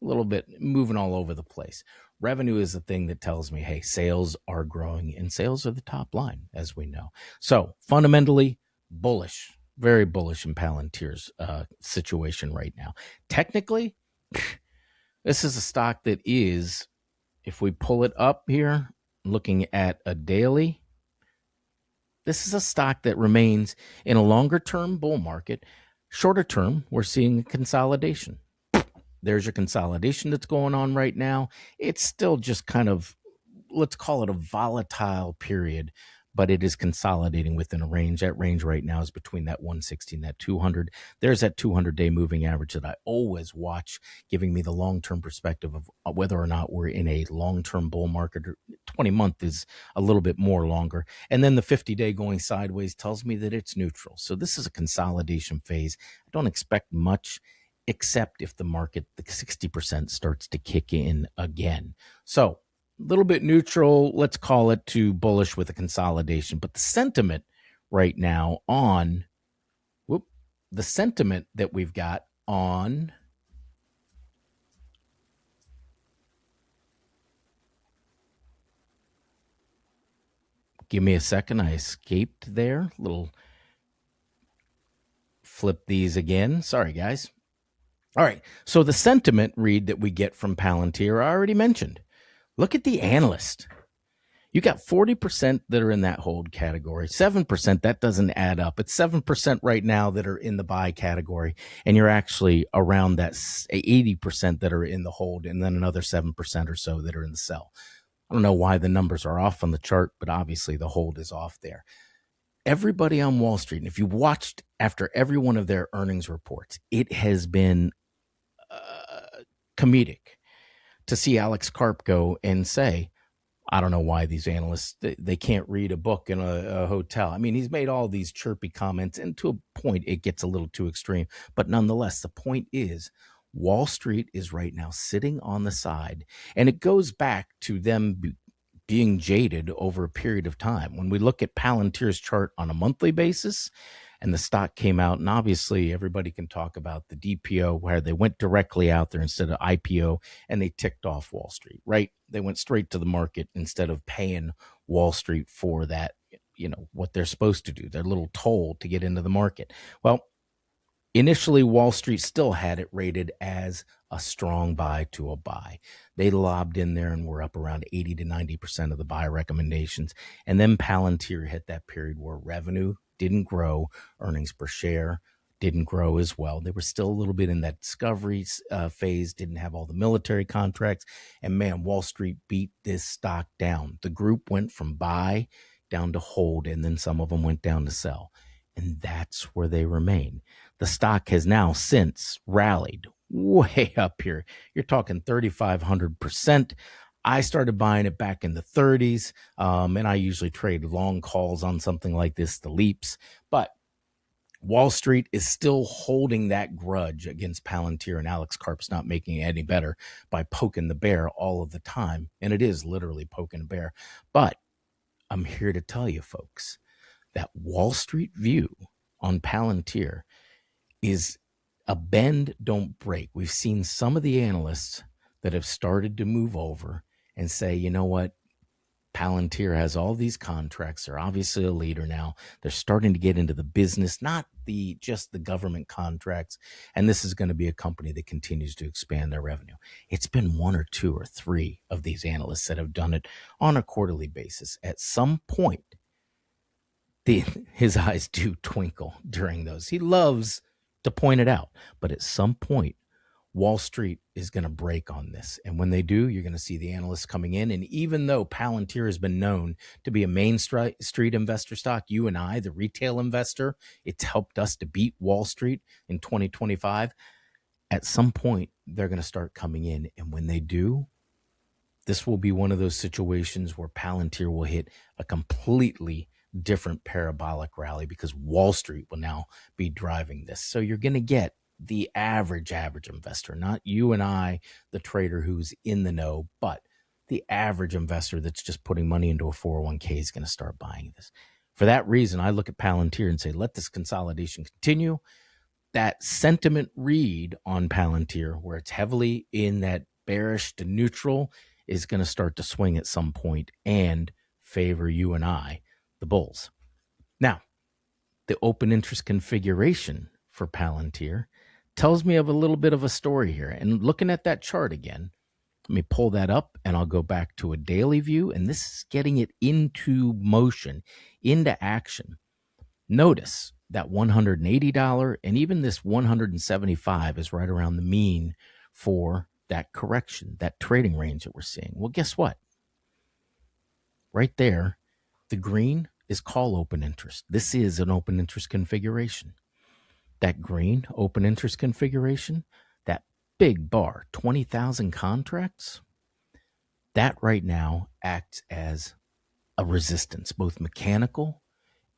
little bit moving all over the place. Revenue is the thing that tells me, hey, sales are growing, and sales are the top line, as we know. So fundamentally bullish, very bullish in Palantir's situation right now. Technically, this is a stock that is, if we pull it up here, looking at a daily, this is a stock that remains in a longer-term bull market. Shorter term, we're seeing consolidation. There's your consolidation that's going on right now. It's still just kind of, let's call it a volatile period, but it is consolidating within a range. That range right now is between that 160 and that 200. There's that 200-day moving average that I always watch, giving me the long-term perspective of whether or not we're in a long-term bull market. 20-month is a little bit more longer. And then the 50-day going sideways tells me that it's neutral. So this is a consolidation phase. I don't expect much, except if the market, the 60% starts to kick in again. So a little bit neutral, let's call it, to bullish with a consolidation. But the sentiment right now on, the sentiment that we've got on give me a second, I escaped there. Little flip these again. Sorry, guys. All right, so the sentiment read that we get from Palantir, I already mentioned. Look at the analyst. You got 40% that are in that hold category. 7%, that doesn't add up. It's 7% right now that are in the buy category, and you're actually around that 80% that are in the hold, and then another 7% or so that are in the sell. I don't know why the numbers are off on the chart, but obviously the hold is off there. Everybody on Wall Street, and if you watched after every one of their earnings reports, it has been comedic to see Alex Karp go and say, I don't know why these analysts, they can't read a book in a hotel. I mean, he's made all these chirpy comments, and to a point, it gets a little too extreme. But nonetheless, the point is Wall Street is right now sitting on the side, and it goes back to them being jaded over a period of time. When we look at Palantir's chart on a monthly basis, and the stock came out, and obviously everybody can talk about the DPO where they went directly out there instead of IPO, and they ticked off Wall Street, right? They went straight to the market instead of paying Wall Street for that, what they're supposed to do, their little toll to get into the market. Well, initially, Wall Street still had it rated as a strong buy to a buy. They lobbed in there and were up around 80 to 90% of the buy recommendations. And then Palantir hit that period where revenue didn't grow, earnings per share didn't grow as well. They were still a little bit in that discovery phase, didn't have all the military contracts. And man, Wall Street beat this stock down. The group went from buy down to hold, and then some of them went down to sell. And that's where they remain. The stock has now since rallied way up here. You're talking 3,500%. I started buying it back in the 30s, and I usually trade long calls on something like this, the leaps. But Wall Street is still holding that grudge against Palantir, and Alex Karp's not making it any better by poking the bear all of the time. And it is literally poking a bear. But I'm here to tell you, folks, that Wall Street view on Palantir is a bend, don't break. We've seen some of the analysts that have started to move over and say, you know what? Palantir has all these contracts. They're obviously a leader now. They're starting to get into the business, not just the government contracts. And this is going to be a company that continues to expand their revenue. It's been one or two or three of these analysts that have done it on a quarterly basis. At some point, his eyes do twinkle during those. He loves to point it out. But at some point, Wall Street is going to break on this. And when they do, you're going to see the analysts coming in. And even though Palantir has been known to be a main street investor stock, you and I, the retail investor, it's helped us to beat Wall Street in 2025. At some point, they're going to start coming in. And when they do, this will be one of those situations where Palantir will hit a completely different parabolic rally because Wall Street will now be driving this. So you're going to get the average investor, not you and I, the trader who's in the know, but the average investor that's just putting money into a 401k is going to start buying this. For that reason, I look at Palantir and say, let this consolidation continue. That sentiment read on Palantir, where it's heavily in that bearish to neutral, is going to start to swing at some point and favor you and I, the bulls. Now, the open interest configuration for Palantir tells me of a little bit of a story here. And looking at that chart again, let me pull that up and I'll go back to a daily view. And this is getting it into motion, into action. Notice that $180 and even this $175 is right around the mean for that correction, that trading range that we're seeing. Well, guess what? Right there, the green is call open interest. This is an open interest configuration. That green open interest configuration, that big bar, 20,000 contracts, that right now acts as a resistance, both mechanical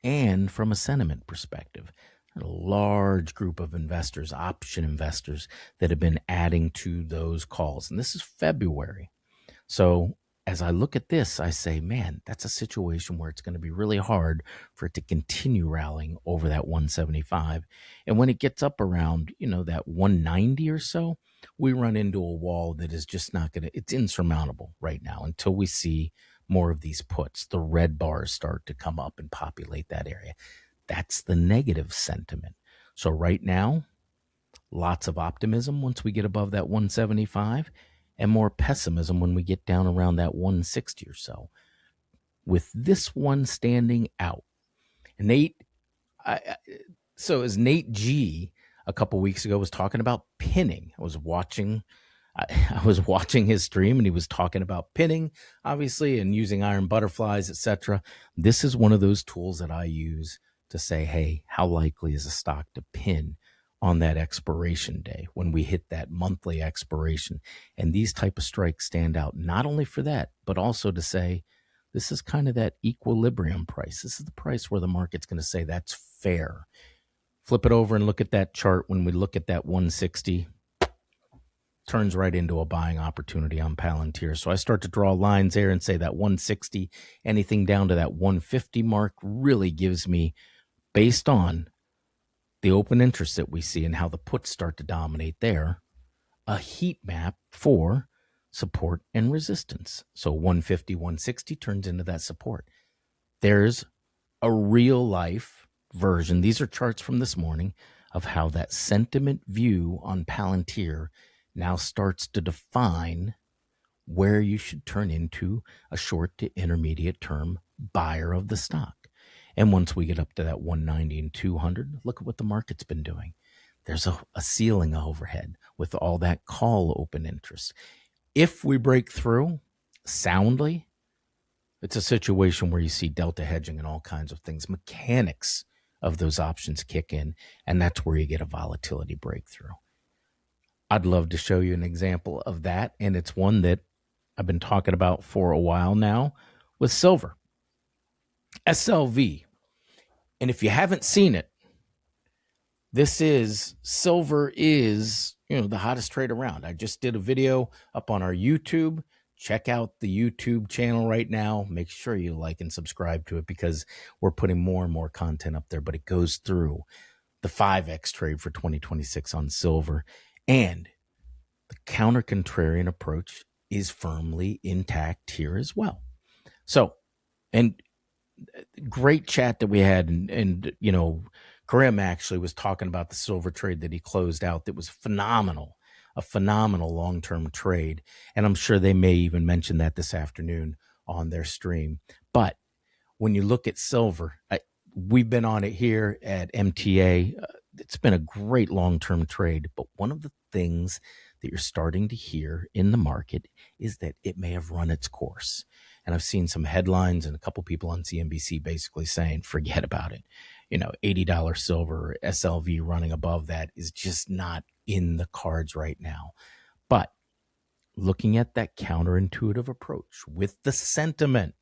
and from a sentiment perspective. A large group of investors, option investors, that have been adding to those calls. And this is February. So as I look at this, I say, man, that's a situation where it's going to be really hard for it to continue rallying over that 175. And when it gets up around, that 190 or so, we run into a wall that is just not going to, it's insurmountable right now until we see more of these puts. The red bars start to come up and populate that area. That's the negative sentiment. So right now, lots of optimism once we get above that 175. And more pessimism when we get down around that 160 or so. With this one standing out. Nate, as Nate G a couple weeks ago was talking about pinning. I was watching his stream and he was talking about pinning, obviously, and using iron butterflies, etc. This is one of those tools that I use to say, hey, how likely is a stock to pin on that expiration day when we hit that monthly expiration. And these type of strikes stand out not only for that, but also to say, this is kind of that equilibrium price. This is the price where the market's going to say that's fair. Flip it over and look at that chart. When we look at that 160, turns right into a buying opportunity on Palantir. So I start to draw lines there and say that 160, anything down to that 150 mark really gives me, based on the open interest that we see and how the puts start to dominate there, a heat map for support and resistance. So 150, 160 turns into that support. There's a real life version. These are charts from this morning of how that sentiment view on Palantir now starts to define where you should turn into a short to intermediate term buyer of the stock. And once we get up to that 190 and 200, look at what the market's been doing. There's a ceiling overhead with all that call open interest. If we break through soundly, it's a situation where you see delta hedging and all kinds of things. Mechanics of those options kick in, and that's where you get a volatility breakthrough. I'd love to show you an example of that, and it's one that I've been talking about for a while now with silver. SLV. And if you haven't seen it, silver is, the hottest trade around. I just did a video up on our YouTube. Check out the YouTube channel right now. Make sure you like and subscribe to it because we're putting more and more content up there, but it goes through the 5X trade for 2026 on silver. And the counter-contrarian approach is firmly intact here as well. So, and great chat that we had, and Karim actually was talking about the silver trade that he closed out that was phenomenal, a phenomenal long-term trade. And I'm sure they may even mention that this afternoon on their stream. But when you look at silver, we've been on it here at MTA. It's been a great long-term trade. But one of the things that you're starting to hear in the market is that it may have run its course. And I've seen some headlines and a couple people on CNBC basically saying, forget about it. $80 silver, SLV running above that is just not in the cards right now. But looking at that counterintuitive approach with the sentiment,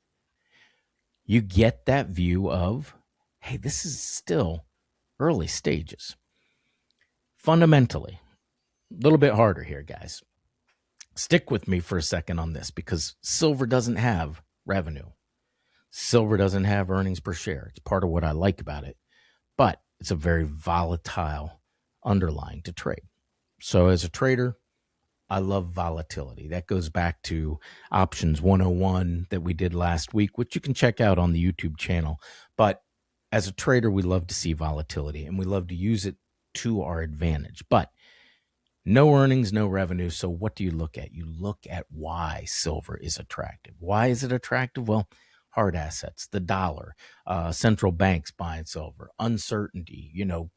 you get that view of, hey, this is still early stages. Fundamentally, a little bit harder here, guys. Stick with me for a second on this because silver doesn't have revenue. Silver doesn't have earnings per share. It's part of what I like about it, but it's a very volatile underlying to trade. So as a trader, I love volatility. That goes back to Options 101 that we did last week, which you can check out on the YouTube channel. But as a trader, we love to see volatility and we love to use it to our advantage. But no earnings, no revenue. So what do you look at? You look at why silver is attractive. Why is it attractive? Well, hard assets, the dollar, central banks buying silver, uncertainty,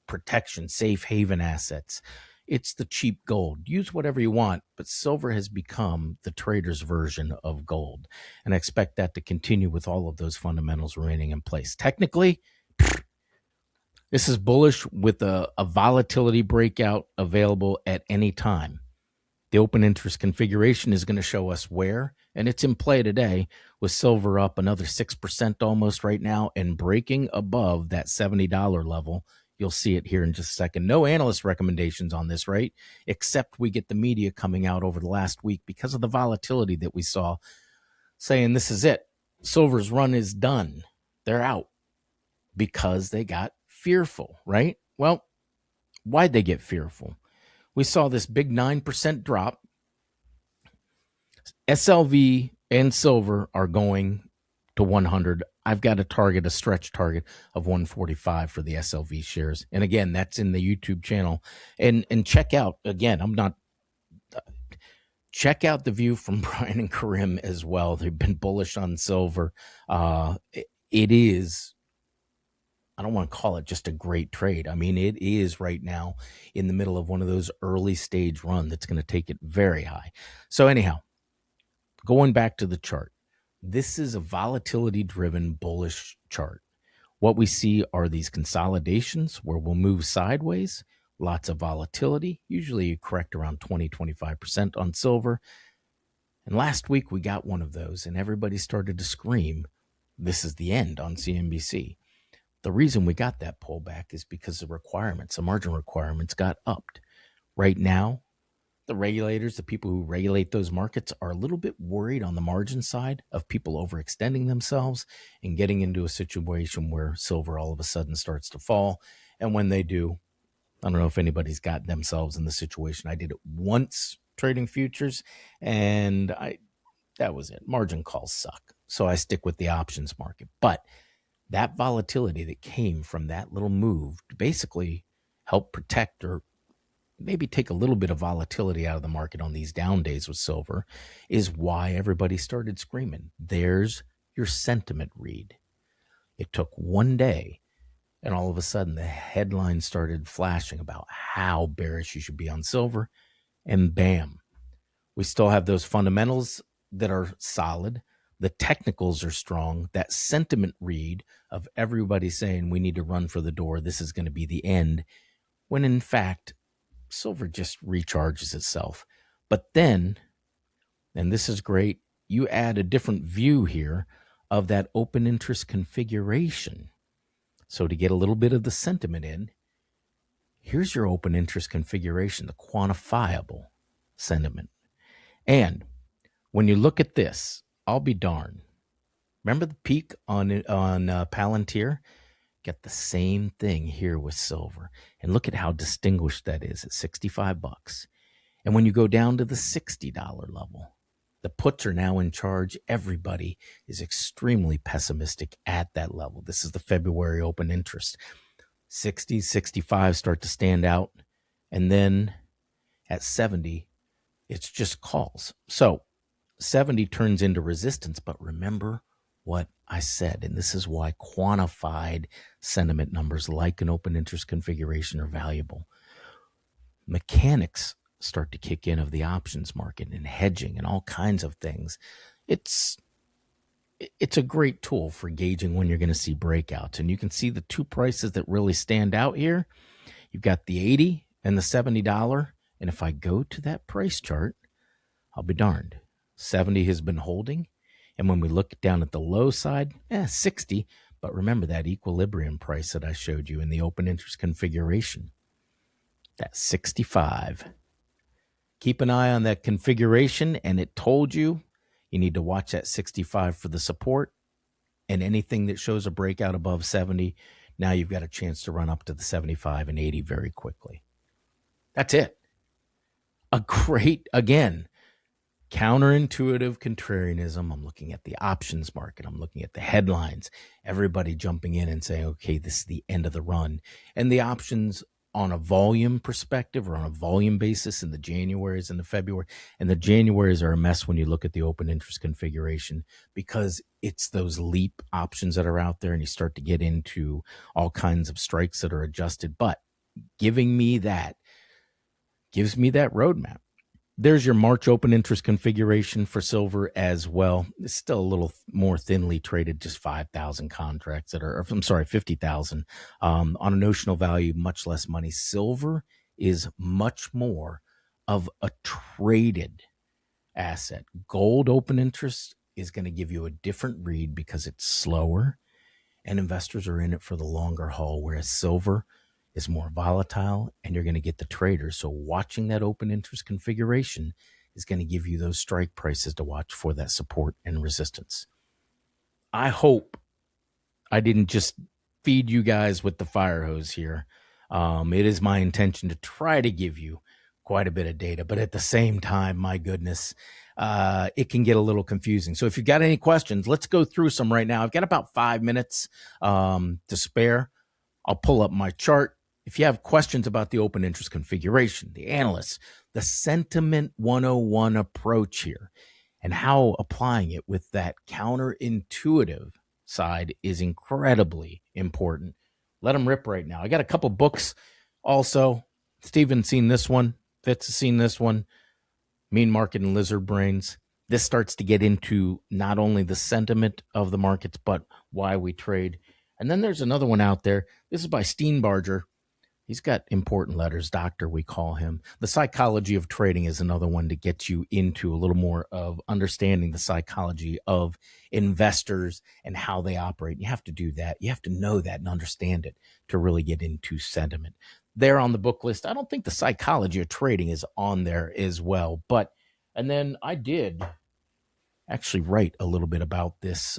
protection, safe haven assets. It's the cheap gold. Use whatever you want, but silver has become the trader's version of gold. And I expect that to continue with all of those fundamentals remaining in place. Technically, this is bullish with a volatility breakout available at any time. The open interest configuration is going to show us where, and it's in play today with silver up another 6% almost right now and breaking above that $70 level. You'll see it here in just a second. No analyst recommendations on this, right? Except we get the media coming out over the last week because of the volatility that we saw saying this is it. Silver's run is done. They're out because they got fearful, right? Well, why'd they get fearful? We saw this big 9% drop. SLV and silver are going to 100. I've got a stretch target of 145 for the SLV shares. And again, that's in the YouTube channel. And check out, again, check out the view from Brian and Karim as well. They've been bullish on silver. It is, I don't want to call it just a great trade. I mean, it is right now in the middle of one of those early stage run that's going to take it very high. So anyhow, going back to the chart, this is a volatility driven bullish chart. What we see are these consolidations where we'll move sideways lots of volatility. Usually you correct around 20-25% on silver. And last week we got one of those, and everybody started to scream, this is the end on CNBC. The reason we got that pullback is because the margin requirements got upped. Right now, the regulators, the people who regulate those markets, are a little bit worried on the margin side of people overextending themselves and getting into a situation where silver all of a sudden starts to fall. And when they do, I don't know if anybody's gotten themselves in the situation. I did it once trading futures, and that was it. Margin calls suck. So I stick with the options market. But that volatility that came from that little move to basically help protect or maybe take a little bit of volatility out of the market on these down days with silver is why everybody started screaming. There's your sentiment read. It took one day, and all of a sudden the headlines started flashing about how bearish you should be on silver, and bam, we still have those fundamentals that are solid. The technicals are strong. That sentiment read of everybody saying we need to run for the door, this is going to be the end, when in fact silver just recharges itself. But then, and this is great, you add a different view here of that open interest configuration. So to get a little bit of the sentiment in, here's your open interest configuration, the quantifiable sentiment. And when you look at this, I'll be darned. Remember the peak on Palantir? Get the same thing here with silver. And look at how distinguished that is at 65 bucks. And when you go down to the $60 level, the puts are now in charge. Everybody is extremely pessimistic at that level. This is the February open interest. 60, 65 start to stand out. And then at 70, it's just calls. So 70 turns into resistance. But remember what I said, and this is why quantified sentiment numbers like an open interest configuration are valuable. Mechanics start to kick in of the options market and hedging and all kinds of things. It's a great tool for gauging when you're going to see breakouts. And you can see the two prices that really stand out here. You've got the 80 and the $70. And if I go to that price chart, I'll be darned. 70 has been holding. And when we look down at the low side, 60. But remember that equilibrium price that I showed you in the open interest configuration. That's 65. Keep an eye on that configuration, and it told you need to watch that 65 for the support. And anything that shows a breakout above 70, now you've got a chance to run up to the 75 and 80 very quickly. That's it. A great, again, counterintuitive contrarianism. I'm looking at the options market. I'm looking at the headlines. Everybody jumping in and saying, okay, this is the end of the run. And the options on a volume perspective or on a volume basis in the Januaries and the February. And the Januaries are a mess when you look at the open interest configuration because it's those leap options that are out there and you start to get into all kinds of strikes that are adjusted. But gives me that roadmap. There's your March open interest configuration for silver as well. It's still a little more thinly traded, just 5,000 contracts that are, 50,000 on a notional value, much less money. Silver is much more of a traded asset. Gold open interest is going to give you a different read because it's slower and investors are in it for the longer haul, whereas silver is more volatile and you're going to get the traders. So watching that open interest configuration is going to give you those strike prices to watch for that support and resistance. I hope I didn't just feed you guys with the fire hose here. It is my intention to try to give you quite a bit of data, but at the same time, my goodness, it can get a little confusing. So if you've got any questions, let's go through some right now. I've got about 5 minutes to spare. I'll pull up my chart. If you have questions about the open interest configuration, the analysts, the sentiment 101 approach here, and how applying it with that counterintuitive side is incredibly important. Let them rip right now. I got a couple books also. Steven's seen this one. Fitz has seen this one. Mean Market and Lizard Brains. This starts to get into not only the sentiment of the markets, but why we trade. And then there's another one out there. This is by Steenbarger. He's got important letters, doctor, we call him. The Psychology of Trading is another one to get you into a little more of understanding the psychology of investors and how they operate. You have to do that. You have to know that and understand it to really get into sentiment. They're on the book list. I don't think the Psychology of Trading is on there as well. And then I did actually write a little bit about this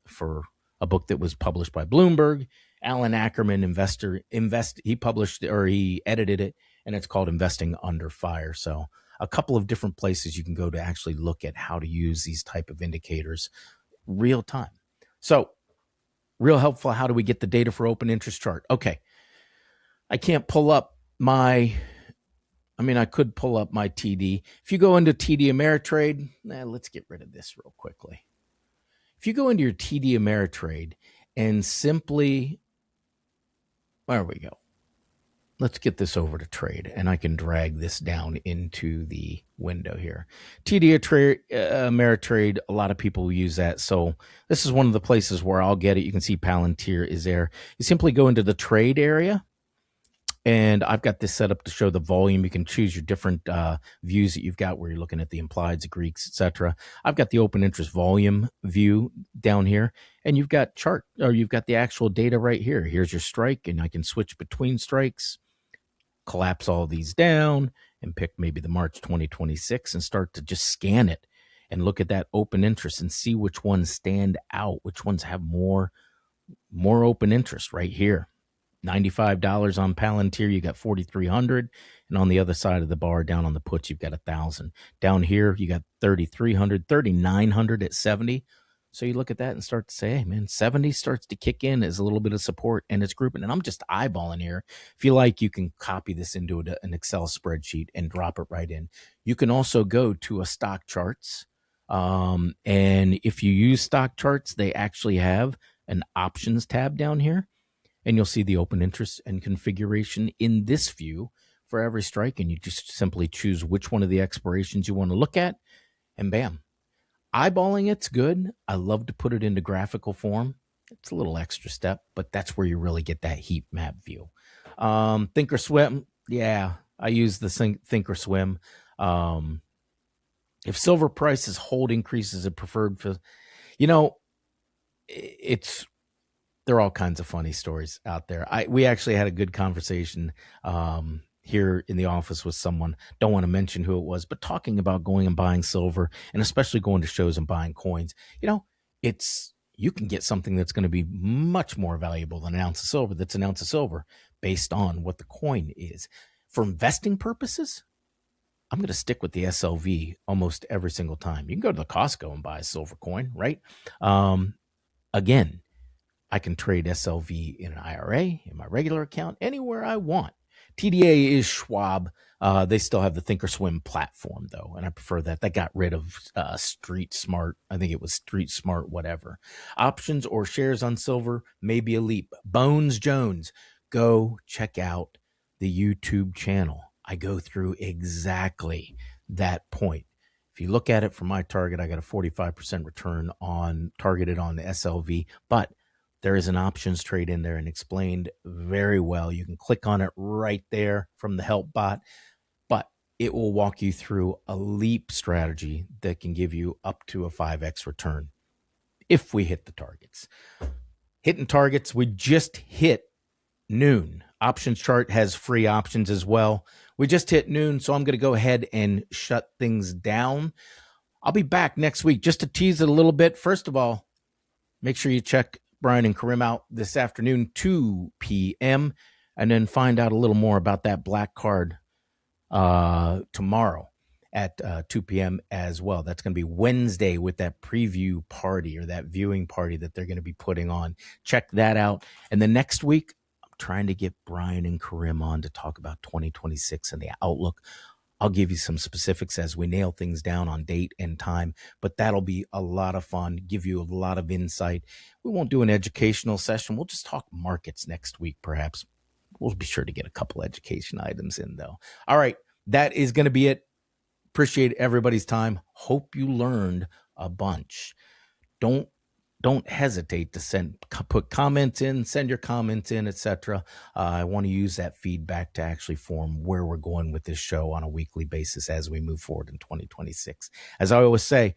for a book that was published by Bloomberg. Alan Ackerman, he published or he edited it, and it's called Investing Under Fire. So a couple of different places you can go to actually look at how to use these type of indicators real time. So real helpful. How do we get the data for open interest chart? Okay. I can't pull up I could pull up my TD. If you go into TD Ameritrade, let's get rid of this real quickly. If you go into your TD Ameritrade and simply, there we go. Let's get this over to trade, and I can drag this down into the window here. TD Ameritrade, a lot of people use that. So this is one of the places where I'll get it. You can see Palantir is there. You simply go into the trade area. And I've got this set up to show the volume. You can choose your different views that you've got where you're looking at the implieds, the Greeks, etc. I've got the open interest volume view down here, and you've got you've got the actual data right here. Here's your strike, and I can switch between strikes, collapse all these down, and pick maybe the March 2026 and start to just scan it and look at that open interest and see which ones stand out, which ones have more open interest right here. $95 on Palantir, you got 4,300, and on the other side of the bar, down on the puts, you've got 1,000. Down here, you got 3,300, 3,900 at 70. So you look at that and start to say, hey, man, 70 starts to kick in as a little bit of support, and it's grouping. And I'm just eyeballing here. If you like, you can copy this into an Excel spreadsheet and drop it right in. You can also go to a stock charts, and if you use stock charts, they actually have an options tab down here. And you'll see the open interest and configuration in this view for every strike. And you just simply choose which one of the expirations you want to look at. And bam, eyeballing it's good. I love to put it into graphical form. It's a little extra step, but that's where you really get that heat map view. Thinkorswim. Yeah, I use the Thinkorswim. If silver prices hold increases at preferred, there are all kinds of funny stories out there. We actually had a good conversation here in the office with someone, don't want to mention who it was, but talking about going and buying silver and especially going to shows and buying coins. You can get something that's going to be much more valuable than an ounce of silver. That's an ounce of silver based on what the coin is. For investing purposes, I'm going to stick with the SLV almost every single time. You can go to the Costco and buy a silver coin, right? Again, I can trade SLV in an IRA, in my regular account, anywhere I want. TDA is Schwab. They still have the Thinkorswim platform, though, and I prefer that. That got rid of Street Smart. I think it was Street Smart, whatever. Options or shares on silver may be a leap. Bones Jones, go check out the YouTube channel. I go through exactly that point. If you look at it from my target, I got a 45% return targeted on the SLV, but there is an options trade in there and explained very well. You can click on it right there from the help bot, but it will walk you through a leap strategy that can give you up to a 5x return if we hit the targets. Hitting targets, we just hit noon. Options chart has free options as well. We just hit noon, so I'm going to go ahead and shut things down. I'll be back next week just to tease it a little bit. First of all, make sure you check Brian and Karim out this afternoon, 2 p.m., and then find out a little more about that black card tomorrow at 2 p.m. as well. That's going to be Wednesday with that preview party or that viewing party that they're going to be putting on. Check that out. And the next week, I'm trying to get Brian and Karim on to talk about 2026 and the outlook. I'll give you some specifics as we nail things down on date and time, but that'll be a lot of fun, give you a lot of insight. We won't do an educational session. We'll just talk markets next week, perhaps. We'll be sure to get a couple education items in, though. All right, that is going to be it. Appreciate everybody's time. Hope you learned a bunch. Don't don't hesitate to put comments in, send your comments in, etc. I want to use that feedback to actually form where we're going with this show on a weekly basis as we move forward in 2026. As I always say,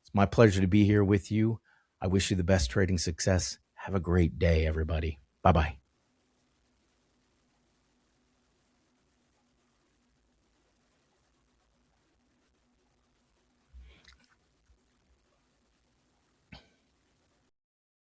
it's my pleasure to be here with you. I wish you the best trading success. Have a great day, everybody. Bye-bye.